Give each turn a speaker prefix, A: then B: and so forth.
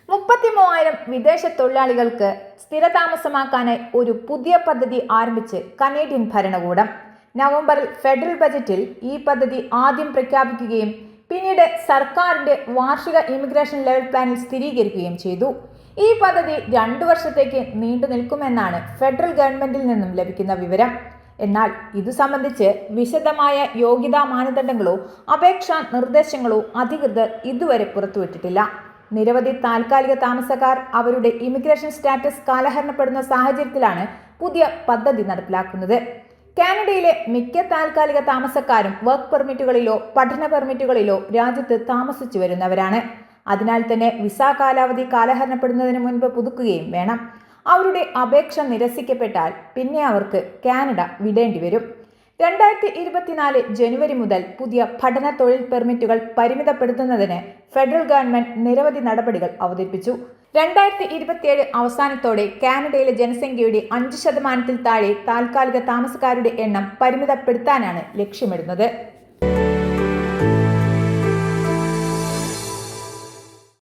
A: 33,000 വിദേശ തൊഴിലാളികൾക്ക് സ്ഥിരതാമസമാക്കാനായി ഒരു പുതിയ പദ്ധതി ആരംഭിച്ച് കനേഡിയൻ ഭരണകൂടം. നവംബറിൽ ഫെഡറൽ ബജറ്റിൽ ഈ പദ്ധതി ആദ്യം പ്രഖ്യാപിക്കുകയും പിന്നീട് സർക്കാരിന്റെ വാർഷിക ഇമിഗ്രേഷൻ ലെവൽ പ്ലാനിൽ സ്ഥിരീകരിക്കുകയും ചെയ്തു. ഈ പദ്ധതി 2 വർഷത്തേക്ക് നീണ്ടു നിൽക്കുമെന്നാണ് ഫെഡറൽ ഗവൺമെന്റിൽ നിന്നും ലഭിക്കുന്ന വിവരം. എന്നാൽ ഇതു സംബന്ധിച്ച് വിശദമായ യോഗ്യതാ മാനദണ്ഡങ്ങളോ അപേക്ഷാ നിർദ്ദേശങ്ങളോ അധികൃതർ ഇതുവരെ പുറത്തുവിട്ടിട്ടില്ല. നിരവധി താൽക്കാലിക താമസക്കാർ അവരുടെ ഇമിഗ്രേഷൻ സ്റ്റാറ്റസ് കാലഹരണപ്പെടുന്ന സാഹചര്യത്തിലാണ് പുതിയ പദ്ധതി നടപ്പിലാക്കുന്നത്. കാനഡയിലെ മിക്ക താൽക്കാലിക താമസക്കാരും വർക്ക് പെർമിറ്റുകളിലോ പഠന പെർമിറ്റുകളിലോ രാജ്യത്ത് താമസിച്ചു വരുന്നവരാണ്. അതിനാൽ തന്നെ വിസ കാലാവധി കാലഹരണപ്പെടുന്നതിന് മുൻപ് പുതുക്കുകയും വേണം. അവരുടെ അപേക്ഷ നിരസിക്കപ്പെട്ടാൽ പിന്നെ അവർക്ക് കാനഡ വിടേണ്ടി വരും. 2024 ജനുവരി മുതൽ പുതിയ പഠന തൊഴിൽ പെർമിറ്റുകൾ പരിമിതപ്പെടുത്തുന്നതിന് ഫെഡറൽ ഗവൺമെന്റ് നിരവധി നടപടികൾ അവതരിപ്പിച്ചു. 2027 അവസാനത്തോടെ കാനഡയിലെ ജനസംഖ്യയുടെ 5% താഴെ താൽക്കാലിക താമസക്കാരുടെ എണ്ണം പരിമിതപ്പെടുത്താനാണ് ലക്ഷ്യമിടുന്നത്.